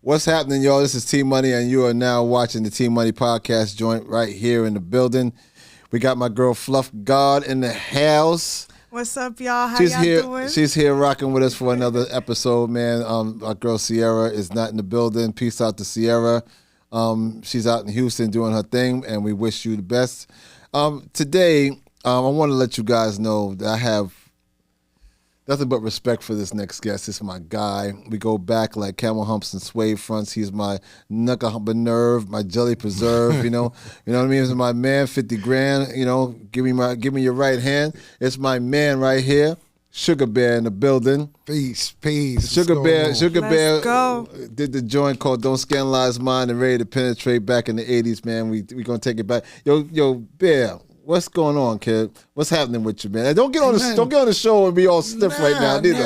What's happening, y'all? This is T Money, and you are now watching the T Money podcast joint right here in the building. We got my girl Fluff God in the house. What's up, y'all? How She's y'all here. doing? She's here rocking with us for another episode, man. Our girl Sierra is not in the building. Peace out to Sierra. She's out in Houston doing her thing, and we wish you the best. Today, I want to let you guys know that I have nothing but respect for this next guest. This is my guy. We go back like camel humps and suede fronts. He's my knuckle humping nerve, my jelly preserve. You know what I mean. It's my man, 50 grand. You know, give me your right hand. It's my man right here, Sugar Bear in the building. Peace. Sugar Bear Let's go. did the joint called "Don't Scandalize Mine" and ready to penetrate back in the '80s, man. We gonna take it back. Yo, Bear. What's going on, kid? What's happening with you, man? And don't get on the show and be all stiff right now, neither.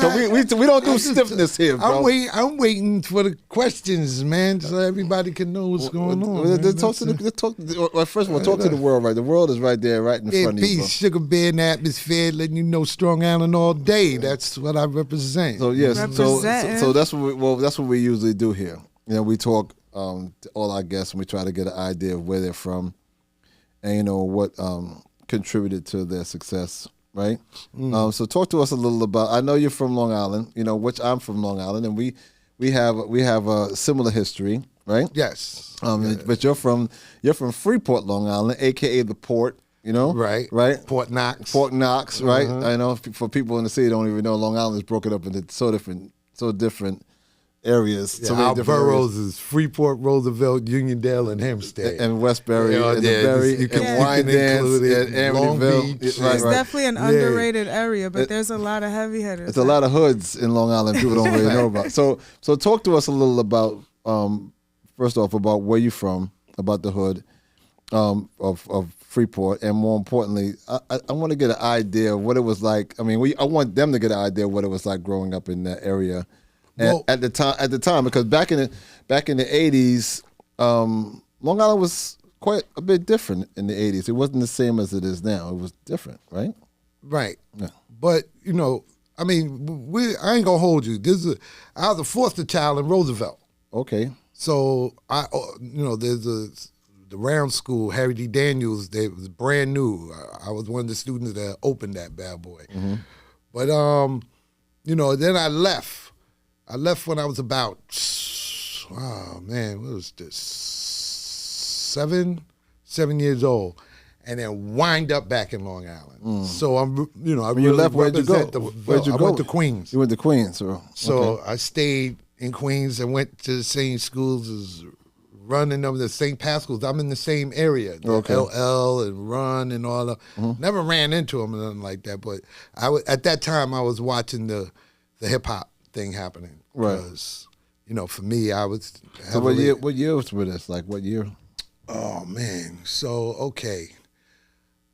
So we don't do stiffness here, bro. I'm waiting for the questions, man, so everybody can know what's going on. First of all, talk to the world, right? The world is right there, right in front of you, bro. Sugar Bear in the atmosphere, letting you know Strong Island all day. That's what I represent. So yes, Represent. so that's what we usually do here. You know, we talk to all our guests and we try to get an idea of where they're from. And you know what contributed to their success, right? So talk to us a little about. I know you're from Long Island, you know, which I'm from Long Island, and we have a similar history, right? Yes. But you're from Freeport, Long Island, aka the Port, you know, Right. Port Knox, right? I know for people in the city don't even know Long Island is broken up into so different areas. Yeah, so many our different boroughs areas. is Freeport, Roosevelt, Uniondale, and Hempstead. And Westbury, and the Berry, you can Wyandands, include and Long Amityville. Beach. Right, It's right. definitely an underrated area, but there's a lot of heavy hitters. It's a lot of hoods in Long Island people don't really know about. So talk to us a little about, first off, about where you're from, about the hood of Freeport, and more importantly, I want to get an idea of what it was like. I mean, I want them to get an idea of what it was like growing up in that area. At the time, because back in the 80s, Long Island was quite a bit different in the 80s. It wasn't the same as it is now. It was different, right? Right. Yeah. But, you know, I mean, I ain't going to hold you. I was the foster child in Roosevelt. Okay. So, there's the round school, Harry D. Daniels, they was brand new. I was one of the students that opened that bad boy. Mm-hmm. But, then I left. I left when I was about, what was this? 7 years old, and then wind up back in Long Island. So I When really you left, where'd you go? I went to Queens. You went to Queens, So I stayed in Queens and went to the same schools as Run and the St. Pascal's. I'm in the same area, the LL and Run and all that. Never ran into them or nothing like that, but at that time I was watching the hip hop thing happening. Right. Because, for me, I was. So what year was with us? Like what year? Oh man. So okay.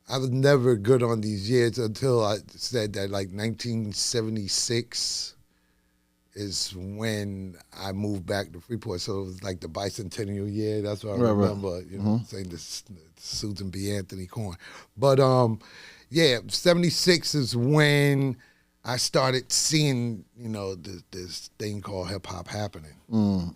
I was never good on these years until I said that like 1976 is when I moved back to Freeport. So it was like the bicentennial year. That's what I remember, saying this Susan B. Anthony Corn. But 76 is when I started seeing, this thing called hip hop happening.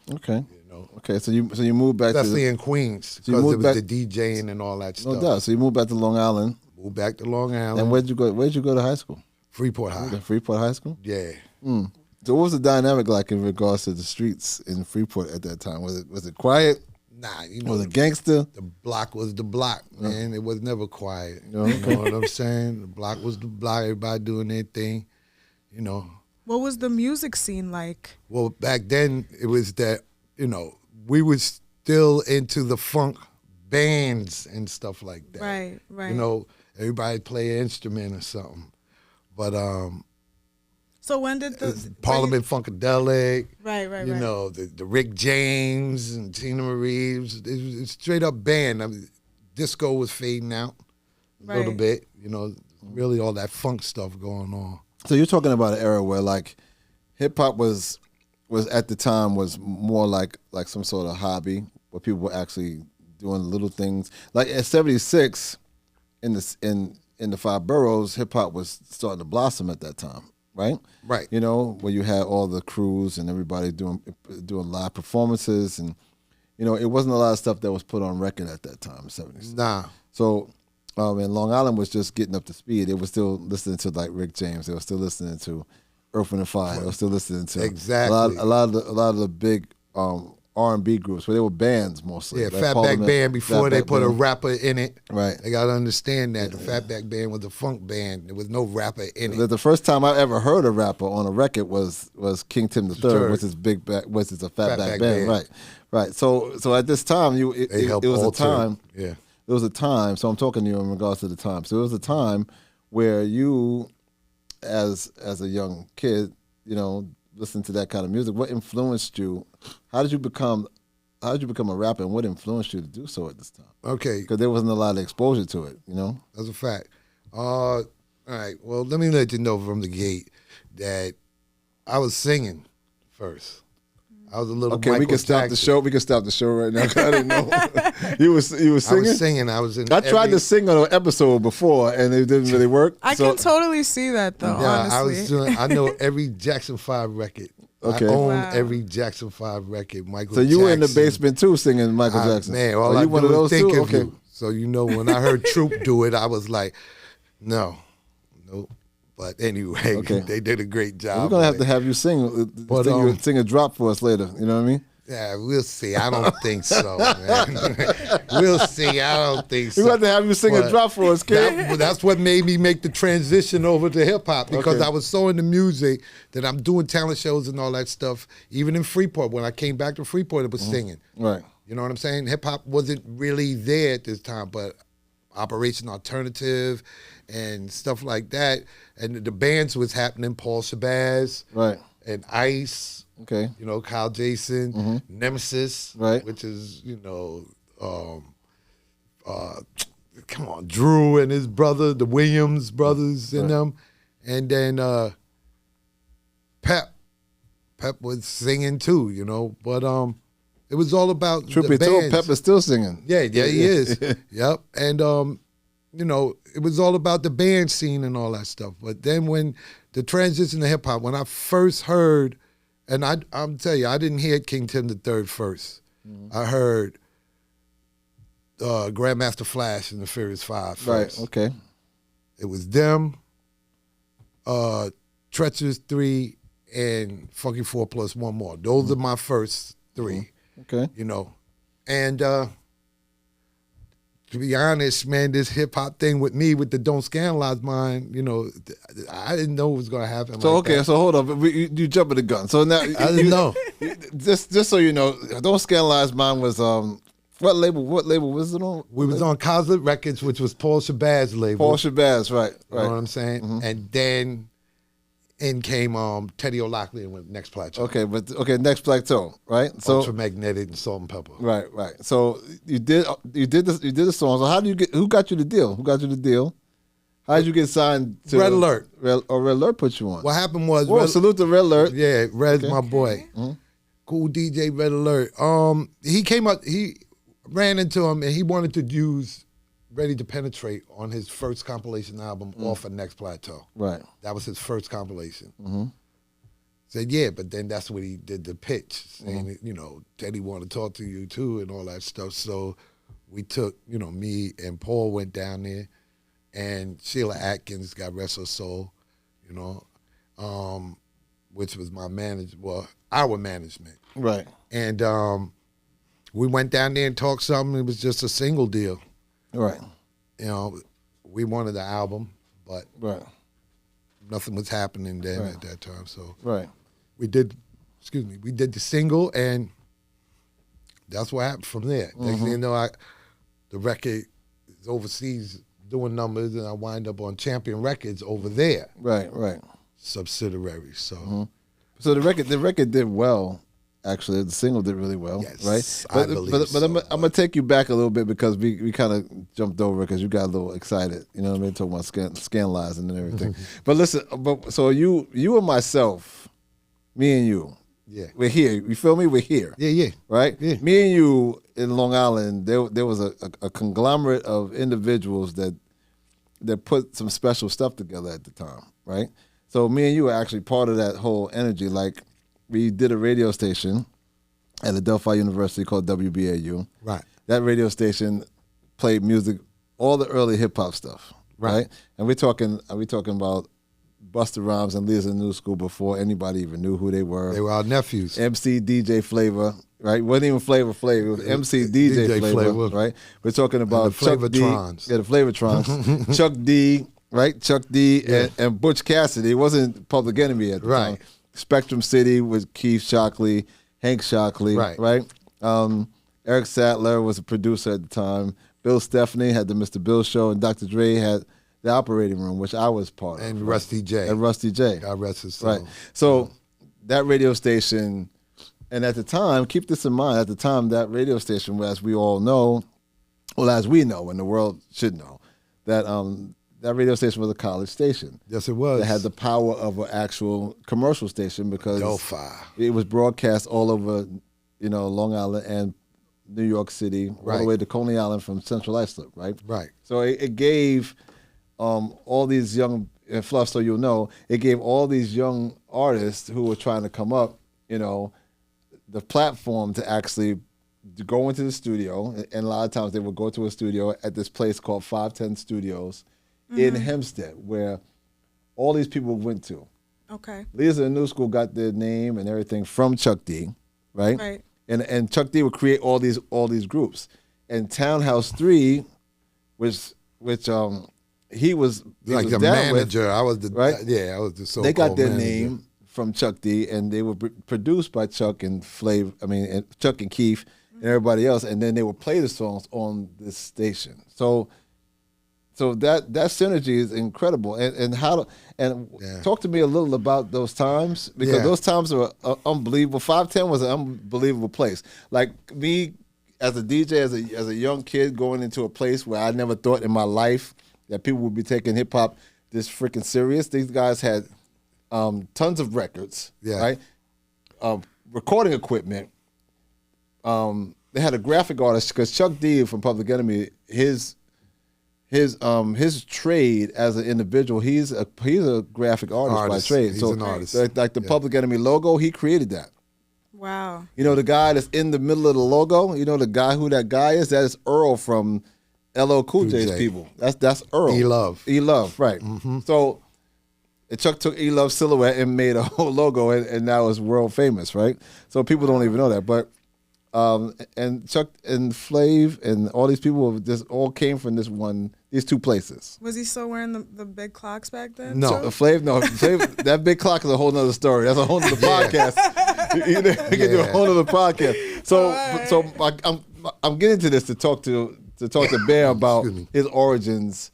Okay. Okay. So you moved back, especially in Queens, because it was the DJing and all that stuff. No doubt. So you moved back to Long Island. Moved back to Long Island. And where'd you go? Where'd you go to high school? Freeport High. Freeport High School. Yeah. So what was the dynamic like in regards to the streets in Freeport at that time? Was it quiet? Nah, Was it gangster? The block was the block, man. It was never quiet. Okay. You know what I'm saying? The block was the block. Everybody doing their thing. What was the music scene like? Well, back then it was that, we were still into the funk bands and stuff like that. Right. Everybody play an instrument or something. But So when did the Parliament Funkadelic, Right. the Rick James and Tina Marie, it was straight up band. I mean, disco was fading out a little bit, really all that funk stuff going on. So you're talking about an era where like hip hop was at the time was more like some sort of hobby where people were actually doing little things. Like at 76 in the 5 boroughs, hip hop was starting to blossom at that time. right? Right. You know, where you had all the crews and everybody doing live performances, and you know, it wasn't a lot of stuff that was put on record at that time, '70s. Nah. So, and Long Island was just getting up to speed. They were still listening to like Rick James. They were still listening to Earth, Wind and Fire. They were still listening to Exactly. a lot of the big R&B groups, where they were bands mostly. Yeah, like Fatback Parliament, Band before they Fatback put a Band. rapper in it. Right. They gotta understand that the Fatback Band was a funk band. There was no rapper in it. The first time I ever heard a rapper on a record was King Tim III, which is a Fatback Band. Right. So at this time, They helped it was alter. a time. Yeah. It was a time. So I'm talking to you in regards to the time. So it was a time where you, as a young kid, you know, listening to that kind of music. What influenced you? How did you become a rapper, and what influenced you to do so at this time? Okay. Because there wasn't a lot of exposure to it, you know. That's a fact. All right. Well, let me let you know from the gate that I was singing first. I was a little Okay, Michael we can stop the Jackson. show. We can stop the show right now. 'Cause I didn't know you was I singing. was singing. I was in. I tried every- to sing on an episode before, and it didn't really work. I so, can totally see that though. Yeah, I honestly, was doing. I know every Jackson 5 record. Okay. I own Wow. every Jackson 5 record. Michael. So you were in the Jackson. basement too, singing Michael I- Jackson. Man, all Are I you one do of is those think too? of Okay. you. So you know, when I heard Troop do it, I was like, no. But anyway, Okay. they did a great job. We're gonna have of to it. have you sing, But, sing a drop for us later. You know what I mean? Yeah, we'll see. I don't think so, man. We'll see. I don't think so. We're gonna have to have you sing a But drop for us, kid. that's what made me make the transition over to hip hop, because Okay. I was so into music that I'm doing talent shows and all that stuff. Even in Freeport, when I came back to Freeport, it was singing. Right. You know what I'm saying? Hip hop wasn't really there at this time, but Operation Alternative and stuff like that, and the bands was happening. Paul Shabazz Right. and Ice. Okay. You know, Kyle Jason, Nemesis, Right. which is, you know, come on, Drew and his brother, the Williams brothers and them. And then Pep was singing too, you know. But it was all about Truth the be told, bands. Pep is still singing. Yeah, he is. Yep. And you know, it was all about the band scene and all that stuff. But then when the transition to hip hop, when I first heard, and I'm tell you, I didn't hear King Tim III first. I heard Grandmaster Flash and the Furious Five first. Right. Okay. It was them, Treacherous 3, and Funky 4 plus one more. Those are my first three. Okay. You know, and to be honest, man, this hip hop thing with me, with the Don't Scandalize Mine, you know, I didn't know it was gonna happen. So like okay, that. so hold up, you jumping the gun. So now I didn't know. Just so you know, Don't Scandalize Mine was what label was it on? We was on Coslet Records, which was Paul Shabazz label. Paul Shabazz, right? You know what Right. I'm saying? And then in came Teddy O'Loughlin with Next Plateau. Okay, Next Plateau, right? So Ultramagnetic and Salt and Pepper. right. So you did the song. So how do you get? Who got you the deal? How did you get signed to Red Alert? Red Alert put you on. What happened was Whoa, salute to Red Alert. Yeah, Red's Okay. my boy. Cool DJ, Red Alert. He came up, he ran into him, and he wanted to use Ready to Penetrate on his first compilation album off of Next Plateau. Right. That was his first compilation. Said, yeah, but then that's when he did the pitch, saying, you know, Teddy wanted to talk to you too and all that stuff. So we took, you know, me and Paul went down there, and Sheila Atkins, God rest her soul, you know, which was my our management. Right. And we went down there and talked something. It was just a single deal. Right. You know, we wanted the album, but Right. nothing was happening then at that time. So Right. we did the single, and that's what happened from there. Next thing you know, the record is overseas doing numbers, and I wind up on Champion Records over there, Right. subsidiary. So So the record did well. Actually, the single did really well, Yes, right? I believe so. I'm gonna take you back a little bit because we kind of jumped over because you got a little excited. You know what I mean? Talking about scandalizing and everything. But listen, so you and myself, me and you, yeah, we're here. You feel me? We're here, yeah. right? Yeah. Me and you in Long Island, there was a conglomerate of individuals that put some special stuff together at the time, right? So me and you were actually part of that whole energy. Like, we did a radio station at Adelphi University called WBAU. Right. That radio station played music, all the early hip hop stuff, right? And we talking about Busta Rhymes and Leaders in the New School before anybody even knew who they were. They were our nephews. MC DJ Flavor, right? Wasn't even Flavor Flav. It was MC DJ Flavor, right? We're talking about Chuck D. Flavotrons. The Flavotrons. Chuck D, right? Chuck D and Butch Cassidy. It wasn't Public Enemy at the time. Spectrum City with Keith Shockley, Hank Shockley, right? Eric Sattler was a producer at the time. Bill Stephanie had the Mr. Bill Show, and Dr. Dre had the Operating Room, which I was part of. And Rusty J. And Rusty J. God rest his soul. Right. So that radio station, and at the time, keep this in mind, at the time, that radio station, as we all know, well, as we know, and the world should know, that that radio station was a college station. Yes, it was. It had the power of an actual commercial station because Adelphi. it was broadcast all over, Long Island and New York City, all the way to Coney Island from Central Islip, right? Right. So it gave all these young, and Fluff, so you'll know, it gave all these young artists who were trying to come up, the platform to actually go into the studio. And a lot of times they would go to a studio at this place called 510 Studios in Hempstead, where all these people went to. Okay. Leaders in the New School got their name and everything from Chuck D, right? Right. And Chuck D would create all these groups. And Townhouse 3, which he was like was the down manager. with, I was the right? I was the so. They got their name from Chuck D, and they were produced by Chuck and Chuck and Keith and everybody else, and then they would play the songs on this station. So that synergy is incredible. And talk to me a little about those times, because those times were unbelievable. 510 was an unbelievable place. Like me as a DJ, as a young kid going into a place where I never thought in my life that people would be taking hip hop this freaking serious. These guys had tons of records, right? Recording equipment. They had a graphic artist, because Chuck D from Public Enemy, his trade as an individual, he's a graphic artist by trade. He's so an artist. Like the Public Enemy logo, he created that. Wow. The guy that's in the middle of the logo, the guy who that guy is, that is Earl from LL Cool J's people. That's Earl. E-Love, right. Mm-hmm. So Chuck took E-Love's silhouette and made a whole logo, and now it's world famous, right? So people don't even know that. But and Chuck and Flav and all these people just all came from these two places. Was he still wearing the big clocks back then? No. too? Flav, that big clock is a whole nother story. That's a whole nother podcast. We can do a whole nother podcast. So I'm getting to this to talk to Bear about his origins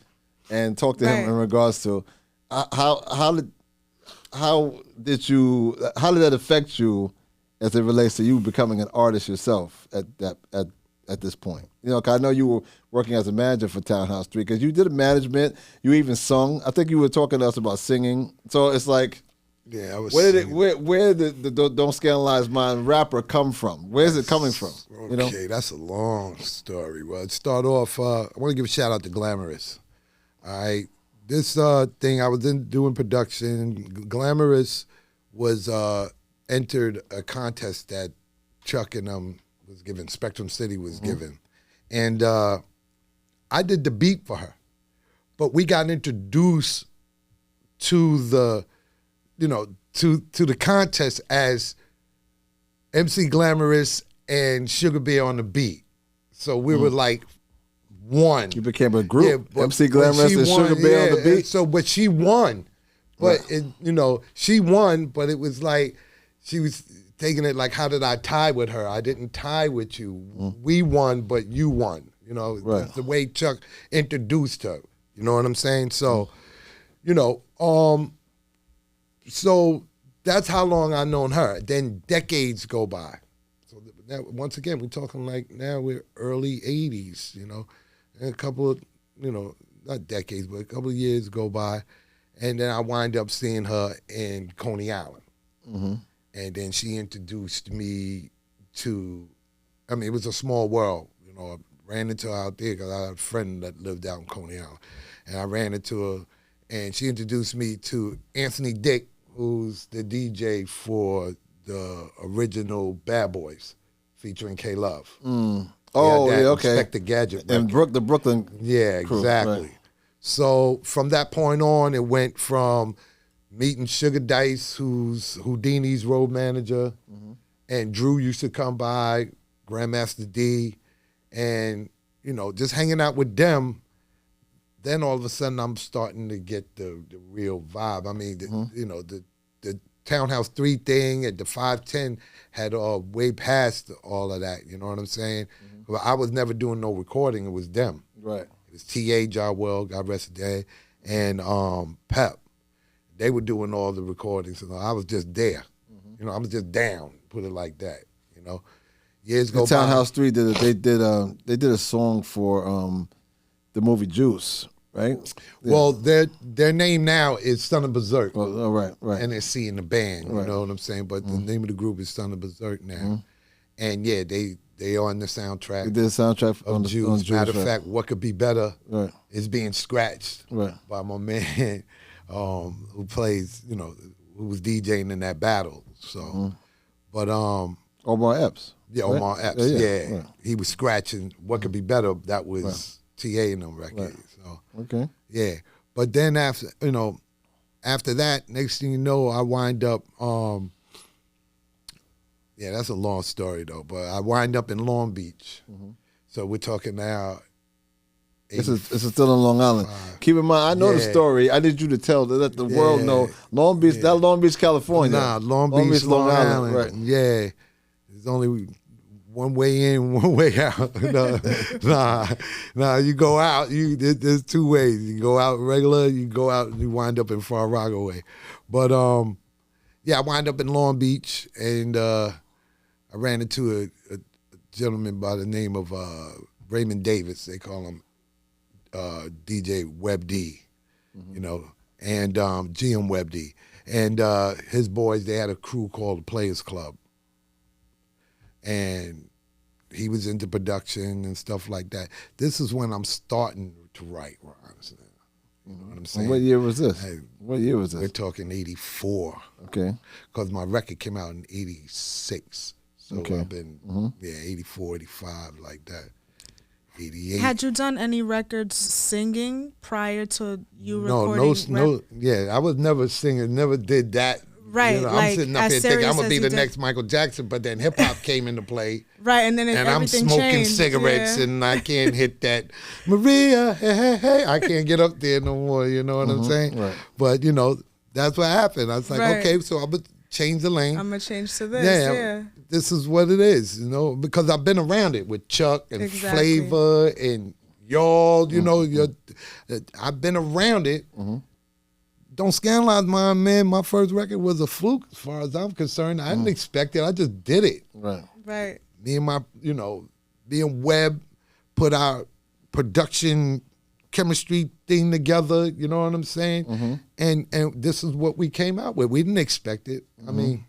and talk to him in regards to how did that affect you as it relates to you becoming an artist yourself at this point? 'Cause I know you were working as a manager for Townhouse 3, because you did a management, you even sung. I think you were talking to us about singing. So it's like, I was. where did the Don't Scandalize My rapper come from? Where's it coming from? Okay, that's a long story. Well, to start off, I want to give a shout out to Glamorous. All right, this thing I was doing production. Glamorous was entered a contest that Chuck and was given. Spectrum City was given, and I did the beat for her, but we got introduced to the, to the contest as MC Glamorous and Sugar Bear on the beat. So we were like one. You became a group. Yeah, MC Glamorous and Sugar Bear on the beat. So, but she won. But she won. But it was like she was taking it like, how did I tie with her? I didn't tie with you. We won, but you won. That's the way Chuck introduced her. You know what I'm saying? So, so that's how long I've known her. Then decades go by. So now, once again, we're talking like now we're early 80s, and a couple of, not decades, but a couple of years go by. And then I wind up seeing her in Coney Island. Mm-hmm. And then she introduced me to, it was a small world. I ran into her out there because I had a friend that lived out in Coney Island. And I ran into her and she introduced me to Anthony Dick, who's the DJ for the original Bad Boys, featuring K Love. Oh, that yeah, okay. Inspect the Gadget. And the Brooklyn. Yeah, crew, exactly. right. So from that point on, it went from meeting Sugar Dice, who's Houdini's road manager, and Drew used to come by, Grandmaster D, and just hanging out with them. Then all of a sudden, I'm starting to get the real vibe. I mean, the Townhouse 3 thing and the 510 had way passed all of that. You know what I'm saying? But I was never doing no recording. It was them. Right. It was T.A. Jarwell, God rest his day, and Pep. They were doing all the recordings. I was just there. I was just down, put it like that. Years go by. The Townhouse 3 they did a song for the movie Juice, right? Yeah. Well, their name now is Son of Berserk. Oh, right. NSC in the band, Right. you know what I'm saying? But the name of the group is Son of Berserk now. And yeah, they are on the soundtrack They did a soundtrack of on Juice. on Juice, Matter of right. fact, What Could Be Better Right. is being scratched Right. by my man who plays, who was DJing in that battle. So, but Omar Epps. yeah, right? Omar Epps, Yeah. Right. he was scratching What Could Be Better. That was TA in them records. Right. So. Okay. Yeah, but then after that, next thing you know, I wind up. Yeah, that's a long story though. But I wind up in Long Beach. So we're talking now. This is still in Long Island. Keep in mind, I know the Yeah. story. I need you to tell to let the world know. Long Beach, that Long Beach, California. Nah, Long Beach, Long Island. Right. Yeah, there's only one way in, one way out. Nah. You go out. There's two ways. You go out regular. You go out and you wind up in Far Rockaway. But yeah, I wind up in Long Beach, and I ran into a gentleman by the name of Raymond Davis. They call him DJ Web D, and GM Web D. And his boys, they had a crew called the Players Club. And he was into production and stuff like that. This is when I'm starting to write rhymes. You know what I'm saying? What year was this? Hey, What year was We're this? talking 84. Okay. Because my record came out in 86. So Okay. I've been, 84, 85, like that. 88. Had you done any records singing prior to you no, recording? I was never singing, never did that. Right, I'm like, sitting up as here thinking I'm serious going to be as the you did. next Michael Jackson, but then hip hop came into play. Right, and then And I'm everything smoking changed. cigarettes yeah. and I can't hit that Maria, hey. I can't get up there no more, you know what I'm saying? right. But, that's what happened. I was like, Right. okay, so I'm going to change the lane. I'm gonna change to this. Yeah. This is what it is, because I've been around it with Chuck and Exactly. Flavor and y'all, I've been around it. Don't scandalize my man. My first record was a fluke as far as I'm concerned. I didn't expect it. I just did it. Right. Right. Me and my, me and Webb put our production chemistry thing together, you know what I'm saying? And this is what we came out with. We didn't expect it. I mean,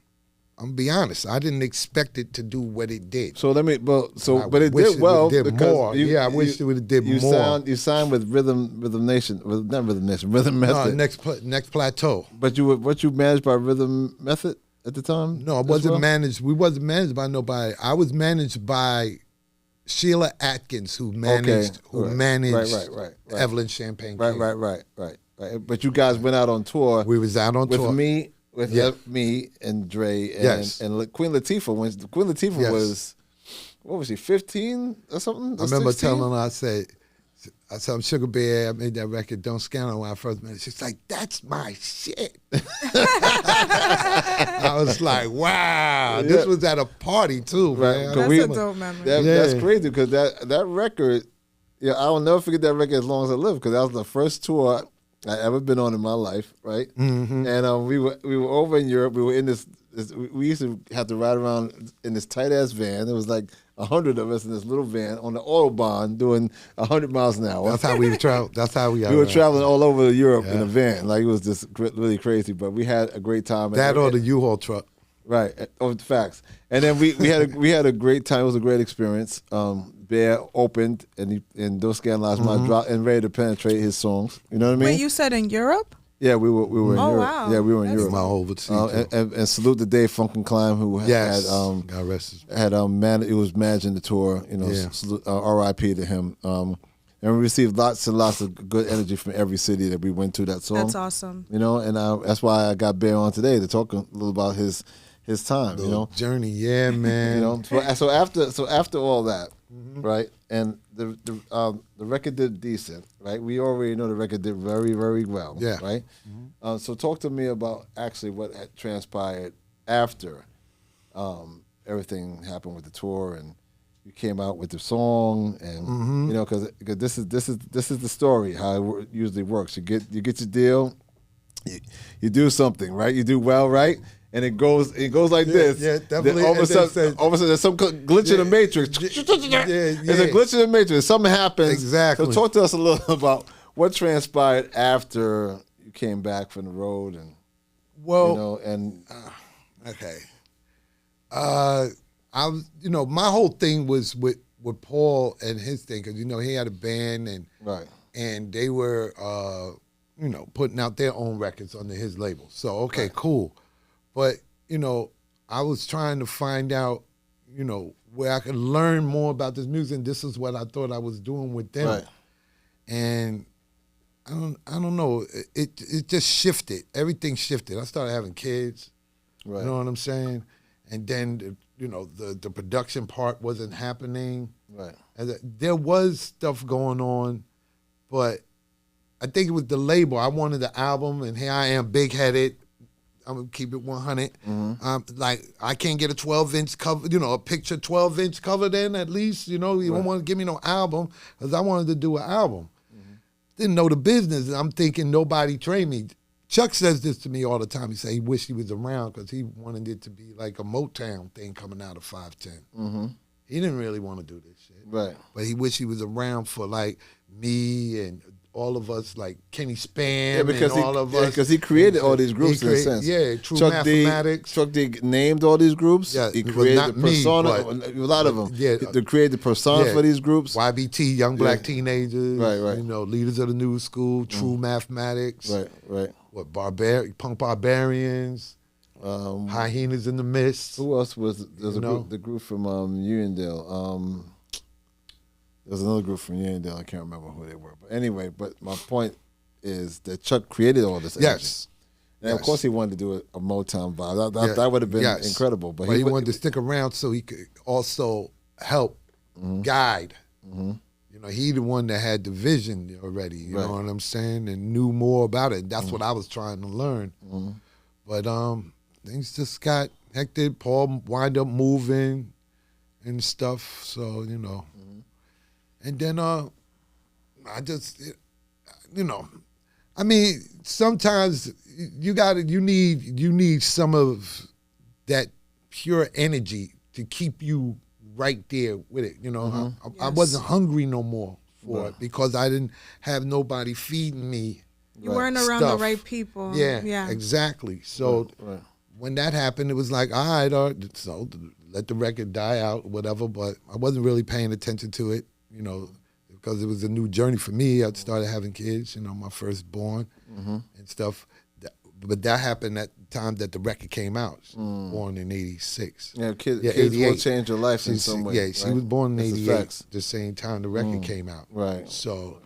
I'm gonna be honest. I didn't expect it to do what it did. So let me, but I it wish did well it did because more. Yeah, I wish it would've did you more. You signed with Rhythm Nation, not Rhythm Nation, Rhythm Method. Next plateau. But weren't you managed by Rhythm Method at the time? No, I as wasn't well? managed. We wasn't managed by nobody. I was managed by Sheila Atkins, who managed Right. Evelyn Champagne. Right. But you guys went out on tour We was out on with tour. me, Yeah. me and Dre and, Yes. and Queen Latifah. When Queen Latifah Yes. was, what was she, 15 or something? I remember 16? telling her, I said, Sugar Bear, I made that record, Don't Scandal, when I first met her. She's like, that's my shit. I was like, wow. This Yeah. was at a party too, Right, man. 'cause That's we- a dope memory. That's Yeah. crazy because that record, I will never forget that record as long as I live because that was the first tour I ever been on in my life, right? Mm-hmm. And we were over in Europe. We were in this. We used to have to ride around in this tight ass van. There was like 100 of us in this little van on the autobahn doing 100 miles an hour. That's how we travel. That's how we got We were around. traveling all over Europe in Yeah. a van. Like it was just really crazy, but we had a great time. That or the U-Haul truck. Right. Oh, facts. And then we had a great time. It was a great experience. Bear opened and Dos Scandalized dropped and ready to penetrate his songs. You know what I mean? Wait, you said in Europe? Yeah, we were in Oh, Europe. wow. Yeah, we were in That's Europe. My overseas. And salute to Dave Funkenklein who Yes. had God rest his. he was managing the tour. You know, Yeah. salute, R.I.P. to him. And we received lots and lots of good energy from every city that we went to that song. That's awesome. You know, and that's why I got Bear on today to talk a little about his time. You know, Journey, yeah, man. you know. So after all that, right, and the record did decent, right? We already know the record did very, very well, Yeah. right. So talk to me about actually what had transpired after everything happened with the tour and you came out with the song and you know because this is the story how it usually works. You get your deal, you do something right, you do well, right. And it goes like this. Yeah, definitely. Then all of a sudden, there's some glitch in the matrix. Yeah, There's a glitch in the matrix. Something happens. Exactly. So talk to us a little about what transpired after you came back from the road, and Well, you know, and okay. I was, my whole thing was with Paul and his thing, because he had a band right, and they were putting out their own records under his label. So okay, cool. But I was trying to find out where I could learn more about this music. And this is what I thought I was doing with them. right, And I don't know. It just shifted. Everything shifted. I started having kids. right. You know what I'm saying? And then the production part wasn't happening. Right. And there was stuff going on, but I think it was the label. I wanted the album, and here I am, big headed. I'm gonna keep it 100. Like I can't get a 12-inch cover, a picture 12-inch cover. Then at least you don't want to give me no album, because I wanted to do an album. Didn't know the business. I'm thinking nobody trained me. Chuck says this to me all the time. He say he wished he was around because he wanted it to be like a Motown thing coming out of 510. He didn't really want to do this shit. Right. But he wished he was around for like me and all of us, like Kenny Span, Yeah, because and all of us. because he created all these groups in a sense. Yeah, True Chuck Mathematics. Chuck D named all these groups. Yeah, he well, created not the me, persona. but- A lot of them. Yeah. They created the persona Yeah. for these groups. YBT, Young Black Teenagers. Right, right. Leaders of the New School, True Mathematics. Right. Right. What, Punk Barbarians, Hyenas in the Mist. Who else was there's a know? group? The group from Uniondale. There's another group from Uniondale. I can't remember who they were. But anyway, my point is that Chuck created all this energy. Yes. And of Yes. course he wanted to do a Motown vibe. Yeah, That would have been yes. incredible. But He wanted to stick around so he could also help guide. He the one that had the vision already, you Right. know what I'm saying, and knew more about it. That's what I was trying to learn. But things just got hectic. Paul wind up moving and stuff, so, And then I just, I mean, sometimes you need some of that pure energy to keep you right there with it. I wasn't hungry no more for it because I didn't have nobody feeding me. You weren't around the stuff. right people. Yeah, exactly. So Right. when that happened, it was like, all right, so let the record die out, whatever. But I wasn't really paying attention to it, because it was a new journey for me. I started having kids, my firstborn and stuff. But that happened at the time that the record came out. She was born in '86. Yeah, kids 88. will change your life in some way. Yeah, she right? was born in That's a '88, fact. the same time the record came out. Right. So,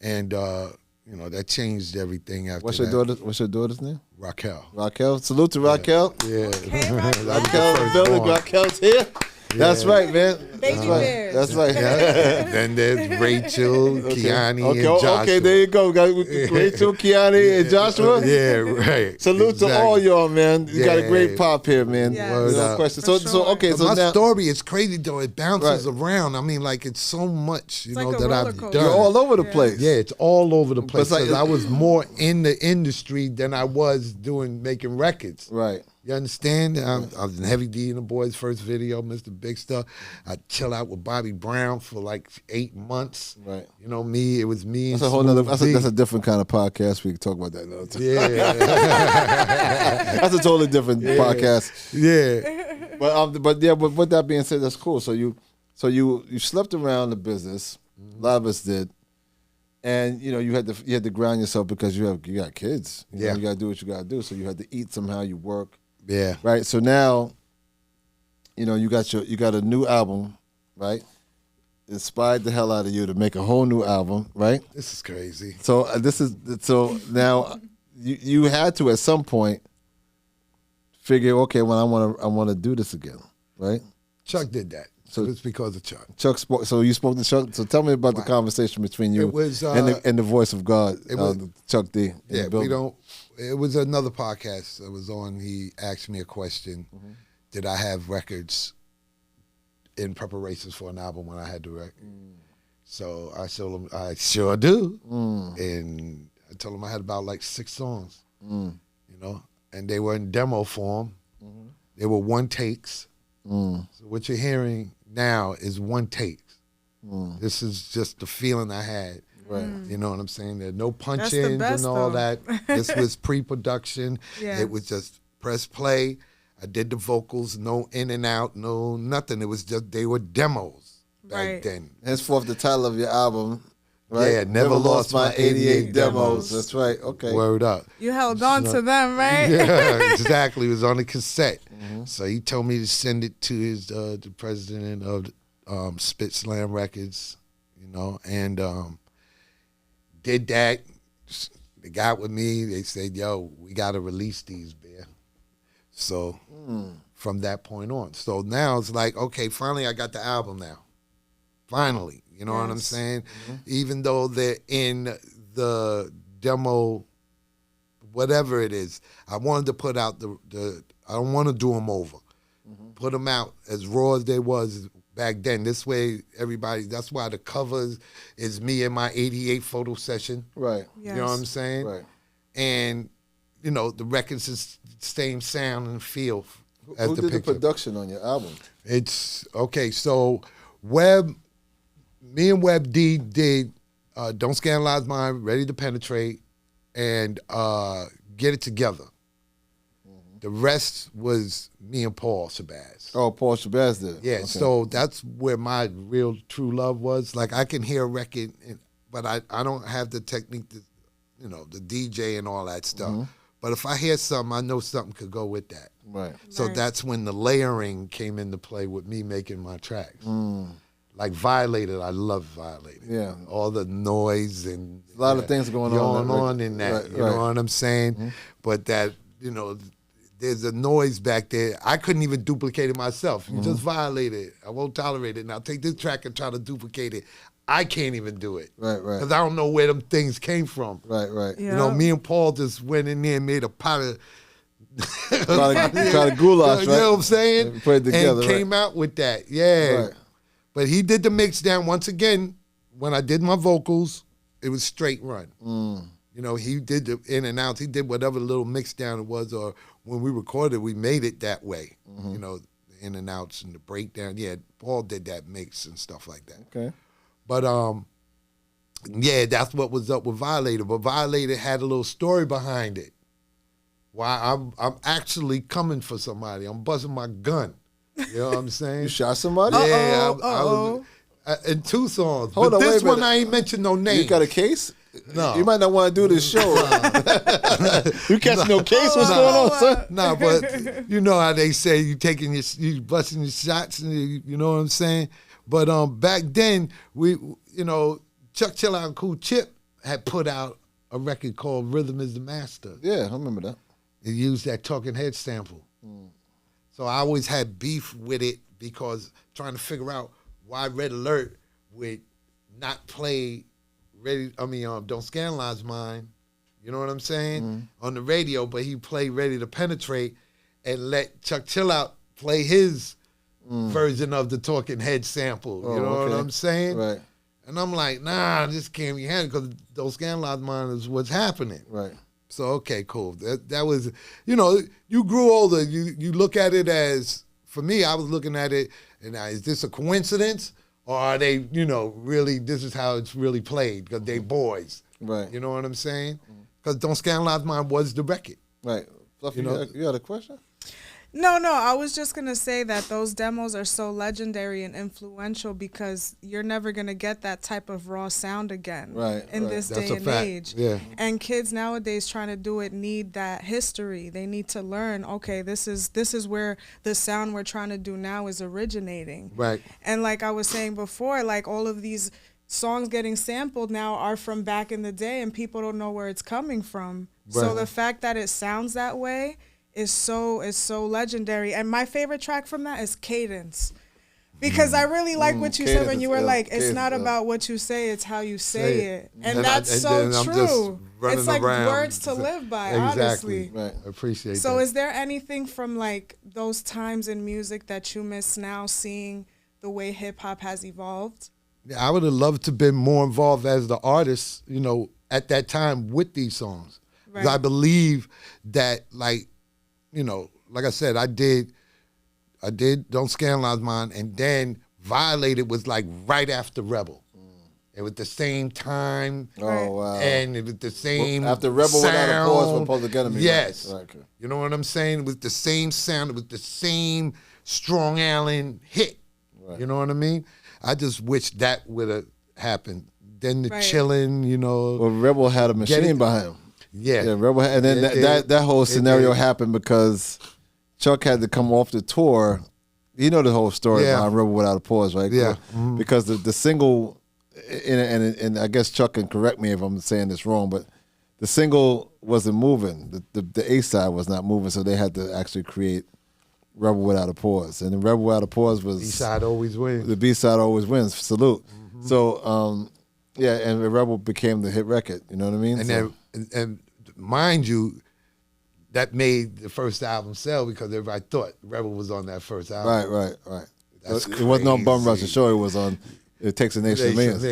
and that changed everything after What's that. your daughter's name? Raquel. Raquel. Salute to Raquel. Yeah. Raquel, in the building. Raquel's here. That's right, man. Baby That's right. bears. That's right. Then there's Rachel, Kiani, and Joshua. Okay, there you go. Got Rachel, Kiani, and Joshua. Yeah, right. Salute to all y'all, man. You got a great Yeah. pop here, man. Yes. No Word up. question. For So sure. okay, But so my now story is crazy though. It bounces Right. around. I mean, like it's so much, like a that roller I've coaster. done. you're all over the Yeah. place. Yeah, it's all over the place. like- 'Cause I was more in the industry than I was making records. Right. You understand? I was in Heavy D in the Boys' first video, Mr. Big Stuff. I chill out with Bobby Brown for like 8 months. Right. You know me. It was me. That's and a whole nother. Smooth That's D. a different kind of podcast. We can talk about that another time. Yeah. That's a totally different podcast. Yeah. But with that being said, that's cool. So you slept around the business. A lot of us did, and you had to ground yourself because you got kids. You got to do what you got to do. So you had to eat somehow. You work. Yeah. Right. So now, you got a new album, right? Inspired the hell out of you to make a whole new album, right? This is crazy. So now you had to at some point figure, okay, well I want to do this again, right? Chuck did that. So it's because of Chuck. Chuck spoke. So you spoke to Chuck. So tell me about the conversation between you It was, and the voice of God, it was, Chuck D. Yeah, we don't. It was another podcast that was on. He asked me a question: did I have records in preparations for an album when I had the record? So I told him I sure do, and I told him I had about like 6 songs, and they were in demo form. They were one takes. So what you're hearing now is one take. This is just the feeling I had. Right. You know what I'm saying? There's no That's the punch-ins best, and all though. that. This was pre-production. Yeah. It was just press play. I did the vocals, no in and out, no nothing. It was just, they were demos back Right. then. Henceforth, the title of your album, right? Yeah, Never Lost My 88 demos. Demos. That's right. Okay. Word up. You held on to them, right? Yeah, exactly. It was on the cassette. So he told me to send it to his the president of Spit Slam Records, and did that. They got with me. They said, "Yo, we got to release these, Bear." So from that point on, so now it's like, okay, finally I got the album now. Finally, you know what I'm Yes. saying? Even though they're in the demo, whatever it is, I wanted to put out the I don't want to do them over. Put them out as raw as they was back then. This way, everybody, that's why the cover is me in my 88 photo session. Right. Yes. You know what I'm saying? Right. And, the records is the same sound and feel as Who the did picture. the production on your album? It's, okay, so me and Web D did Don't Scandalize Mine, Ready to Penetrate, and Get It Together. The rest was me and Paul Shabazz. Oh, Paul Shabazz did. Yeah, Okay. so that's where my real true love was. Like, I can hear a record, but I don't have the technique, the DJ and all that stuff. But if I hear something, I know something could go with that. Right. So Right. that's when the layering came into play with me making my tracks. Like Violated, I love Violated. Yeah. All the noise and A lot of things going on in that. Right, You right. know what I'm saying? But that, there's a noise back there. I couldn't even duplicate it myself. You just violated it. I won't tolerate it. Now take this track and try to duplicate it. I can't even do it. Right, right. Because I don't know where them things came from. Right, right. Yeah. Me and Paul just went in there and made a pot of Try to goulash, you right? know what I'm saying? And put it together, and came out with that. Yeah. Right. But he did the mix down. Once again, when I did my vocals, it was straight run. He did the in and outs. He did whatever little mix down it was, or when we recorded, we made it that way. The in and outs and the breakdown. Yeah, Paul did that mix and stuff like that. Okay. But yeah, that's what was up with Violated. But Violated had a little story behind it. Why I'm actually coming for somebody. I'm busting my gun. You know what I'm saying? You shot somebody? Yeah, Uh-oh. I was in 2 songs. Hold but on, this wait a one minute. I ain't mentioned no name. You got a case? No. You might not want to do this show. You catch no case? What's going on, son? No, but you know how they say you busting your shots, and you know what I'm saying. But back then we, Chuck Chill Out and Cool Chip had put out a record called Rhythm Is the Master. Yeah, I remember that. It used that Talking Head sample. So I always had beef with it because trying to figure out why Red Alert would not play Don't Scandalize Mine, you know what I'm saying, on the radio, but he played Ready to Penetrate and let Chuck Chill Out play his version of the Talking Head sample. You know what I'm saying? Right, And I'm like, nah, this can't be handled because Don't Scandalize Mine is what's happening. right. So okay, cool. That was, you grew older. You look at it as, for me, I was looking at it, and is this a coincidence, or are they, really? This is how it's really played because they boys. Right. You know what I'm saying? Because Don't Scandalize Mine was the record. Right. Fluffy, you had a question? No, I was just going to say that those demos are so legendary and influential because you're never going to get that type of raw sound again in this That's day a and fact. age. Yeah. And kids nowadays trying to do it need that history. They need to learn, okay, this is where the sound we're trying to do now is originating. Right. And like I was saying before, like all of these songs getting sampled now are from back in the day and people don't know where it's coming from. Right. So the fact that it sounds that way is so legendary. And my favorite track from that is Cadence. Because I really like what you said when you were like, it's not about what you say, it's how you say it. And that's so true. It's like words to live by, exactly. honestly. Right. I appreciate that. So is there anything from like those times in music that you miss now, seeing the way hip hop has evolved? I would have loved to been more involved as the artist, at that time with these songs. 'Cause I believe that, like I said, I did Don't Scandalize Mine, and then Violated was like right after Rebel. It was the same time. Oh, wow. And it was the same after Rebel sound. Without a Pause from Public Enemy. Yes. Right, okay. You know what I'm saying? It was the same sound. It was the same Strong Island hit. Right. You know what I mean? I just wish that would have happened. Then the Right. chilling, Well, Rebel had a machine behind him. Yeah. Yeah, Rebel, and then that whole scenario happened because Chuck had to come off the tour. You know the whole story behind Rebel Without a Pause, right? Yeah. Because the single, and I guess Chuck can correct me if I'm saying this wrong, but the single wasn't moving. The A side was not moving, so they had to actually create Rebel Without a Pause. And then Rebel Without a Pause was B-side always wins. The B-side always wins. Salute. So, and Rebel became the hit record. You know what I mean? And So- then, and mind you, that made the first album sell because everybody thought Rebel was on that first album. Right. That's It wasn't on Bum Rush. crazy. The show it was on It Takes a Nation of Millions.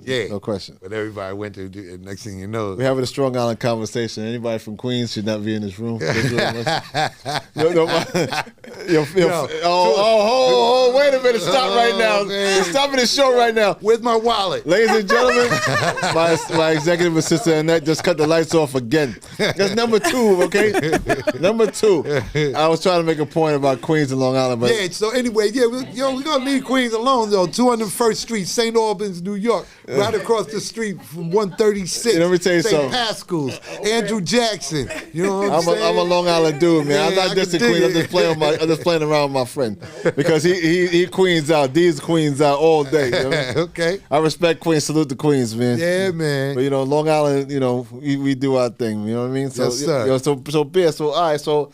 Yeah. No question. But everybody went to do it. Next thing you know, We're having a Strong Island conversation. Anybody from Queens should not be in this room. Oh, wait a minute. Stop right now. Man. Stop the show right now. where's my wallet? Ladies and gentlemen, my executive assistant Annette just cut the lights off again. That's number 2, okay? Number 2. I was trying to make a point about Queens and Long Island, but Yeah, so anyway, we're going to leave Queens alone, though. 201st Street, St. Albans, New York. Right across the street from 136. Let me tell you St. something. Pascal's, Andrew Jackson. You know what I'm saying? I'm a Long Island dude, man. I'm Yeah, not I just can in dig Queens. it. I'm just playing around with my friend because he Queens out. These Queens out all day. You know what I mean? Okay. I respect Queens. Salute the Queens, man. Yeah, man. But Long Island, we do our thing. You know what I mean? So, Yes, sir. So beer. So all right. So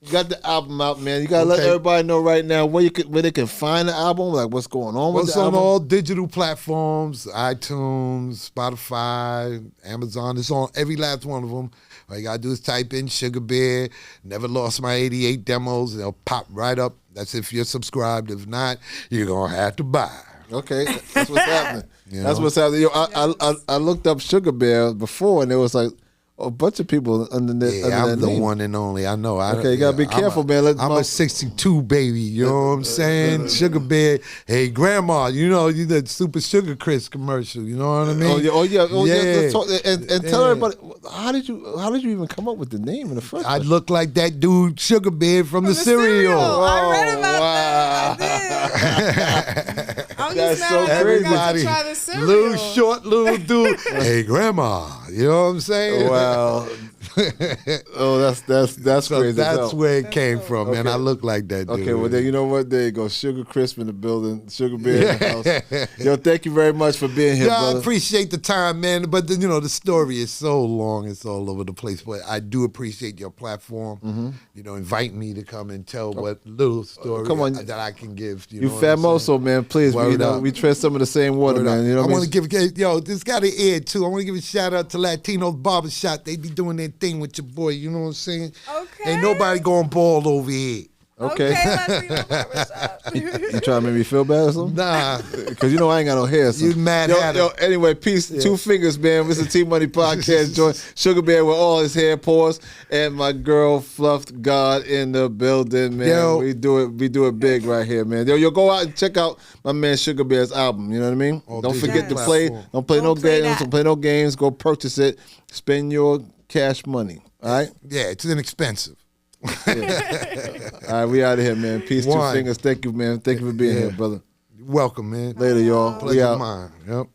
you got the album out, man. You gotta let Okay. everybody know right now where they can find the album, like what's going on with It's the on album. all digital platforms, iTunes, Spotify, Amazon. It's on every last one of them. All you gotta do is type in Sugar Bear, Never Lost My 88 Demos, and it'll pop right up. That's if you're subscribed. If not, you're gonna have to buy. Okay, that's what's happening. You That's know? what's happening. I looked up Sugar Bear before, and there was like a bunch of people under that. Yeah, under I'm that the name. one and only. I know. Okay, you gotta be careful, man. I'm a 62 baby. You know what I'm saying? Sugar Bear. Hey, grandma. You the Super Sugar Crisp commercial. You know what I mean? Oh yeah. Let's talk, and tell Yeah. everybody how did you even come up with the name in the first I place? look like that dude Sugar Bear from the cereal. I read about wow. that. I'm That's just so mad I never got Everybody, to try the cereal. little short little dude. Hey, grandma. You know what I'm saying? Wow. Oh, that's So crazy. as that's hell. where it came from, man. Okay. I look like that dude. Okay, well then you know what? There you go. Sugar Crisp in the building. Sugar Bear in the house. Yo, thank you very much for being here, Yeah, I brother. appreciate the time, man. But the story is so long; it's all over the place. But I do appreciate your platform. Invite me to come and tell what little story Come on. that I can give. You know what I'm famoso, saying? man. Please, Word up. we tread some of the same water, Word up. man. You know I what I want mean? to give this got an ear too. I want to give a shout out to Latinos Barbershop. They be doing their thing with your boy. You know what I'm saying? Okay. Ain't nobody going bald over here. Okay. Latino barbershop. You trying to make me feel bad or something? Nah. Because you know I ain't got no hair. So. You mad at him. Anyway, peace. Yeah. 2 fingers, man. It's the T-Money Podcast. Join Sugar Bear with all his hair pores. And my girl, Fluffed God, in the building, man. Yo. We do it big right here, man. Yo, go out and check out my man Sugar Bear's album. You know what I mean? Don't forget to play. Don't play no games. Don't play no games. Go purchase it. Spend your cash money. All right? Yeah, it's inexpensive. Yeah. All right, we out of here, man. Peace, 2 fingers. Thank you, man. Thank you for being here, brother. Welcome, man. Later, y'all. Pleasure of mine. Yep.